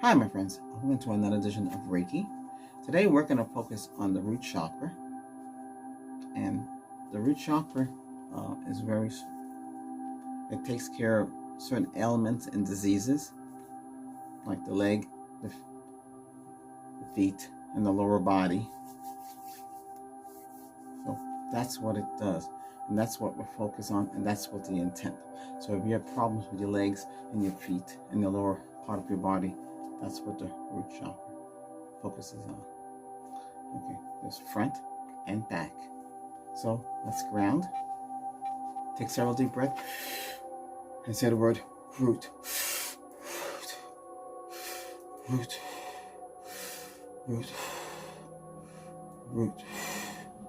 Hi, my friends. Welcome to another edition of Reiki. Today, we're going to focus on the root chakra. And the root chakra it takes care of certain ailments and diseases, like the leg, the feet, and the lower body. So that's what it does. And that's what we're focused on, and that's what the intent. So if you have problems with your legs and your feet and the lower part of your body, that's what the root chakra focuses on. Okay, there's front and back. So let's ground. Take several deep breaths and say the word root. Root. Root. Root.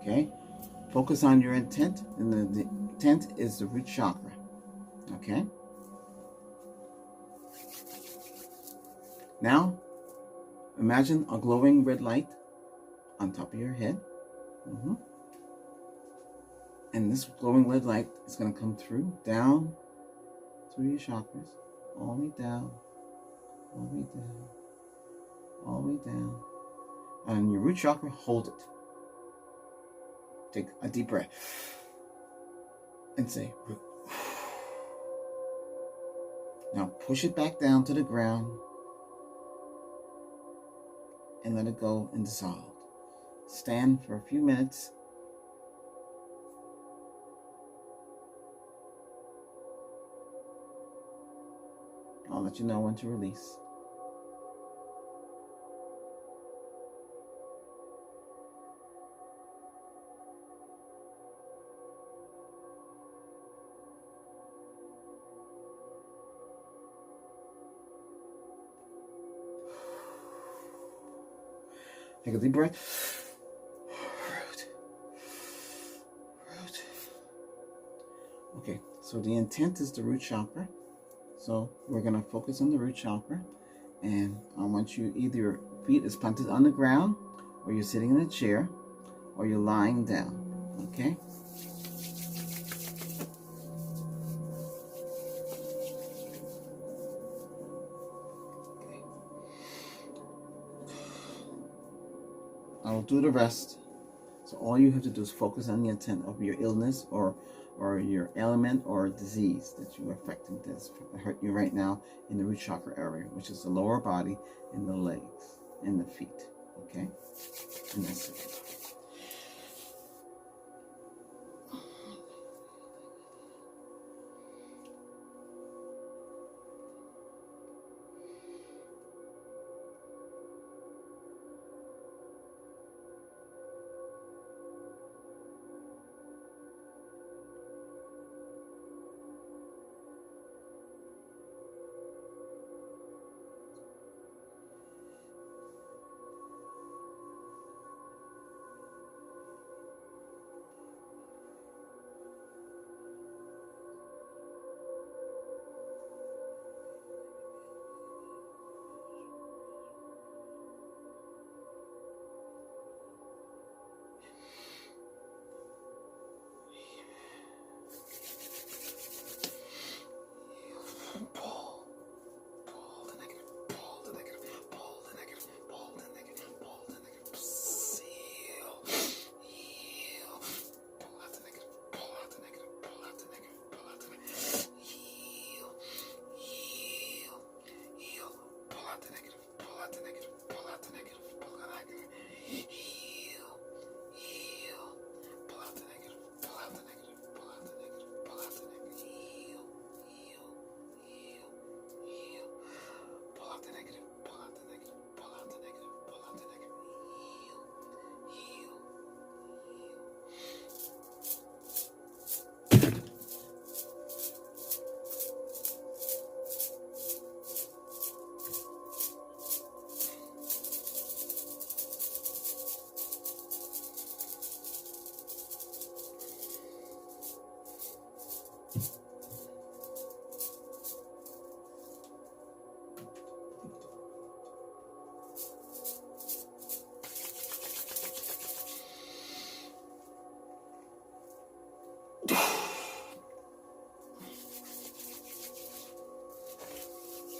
Okay? Focus on your intent, and the intent is the root chakra. Okay? Now, imagine a glowing red light on top of your head. And this glowing red light is going to come down through your chakras, all the way down, all the way down, all the way down. And your root chakra, hold it. Take a deep breath and say root. Now push it back down to the ground and let it go and dissolve. Stand for a few minutes. I'll let you know when to release. Take a deep breath. Root. Root. Okay, so the intent is the root chakra. So we're going to focus on the root chakra. And I want you, either your feet is planted on the ground, or you're sitting in a chair, or you're lying down. Okay? I will do the rest. So all you have to do is focus on the intent of your illness or your ailment or disease that you're affecting, that's hurt you right now in the root chakra area, which is the lower body and the legs and the feet. Okay? And that's it.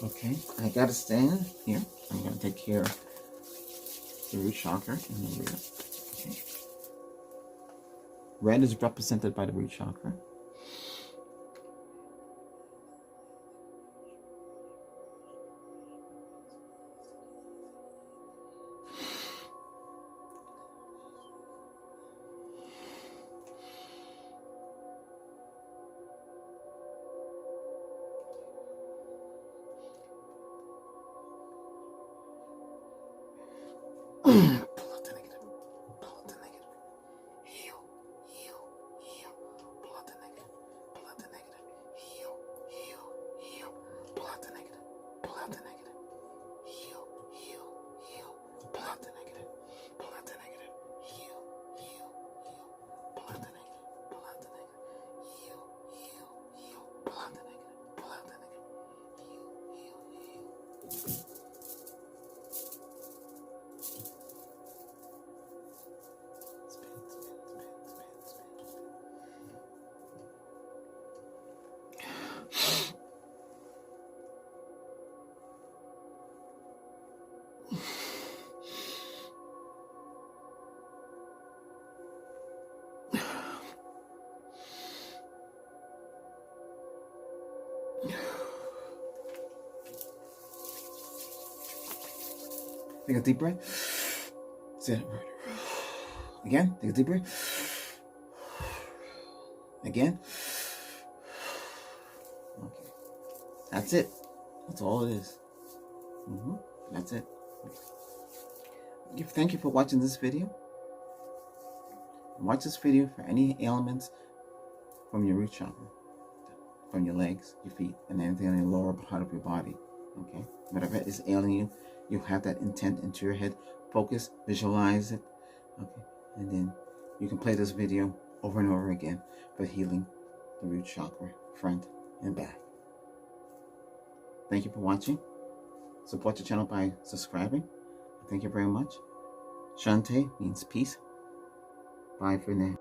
Okay, I gotta stand here. I'm gonna take care of the root chakra and the rear. Okay. Red is represented by the root chakra. Pull out the negative. Pull out the negative. Heal, heal, heal. Pull out the negative. Pull out the negative. Heal, heal, heal. Pull out the negative. Pull out the negative. Heal, heal, heal. Pull out the negative. Pull out the negative. Heal, heal, heal. Pull out the negative. Pull out the negative. Heal, heal, heal. Pull out the negative. Pull out the negative. Heal, heal, heal. Take a deep breath. Sit. Again, take a deep breath. Again. Okay. That's it. That's all it is. That's it. Thank you for watching this video. Watch this video for any ailments from your root chakra, from your legs, your feet, and anything on your lower part of your body. Okay? Whatever is ailing you, you have that intent into your head. Focus, visualize it. Okay? And then you can play this video over and over again for healing the root chakra, front and back. Thank you for watching. Support the channel by subscribing. Thank you very much. Chant means peace. Bye for now.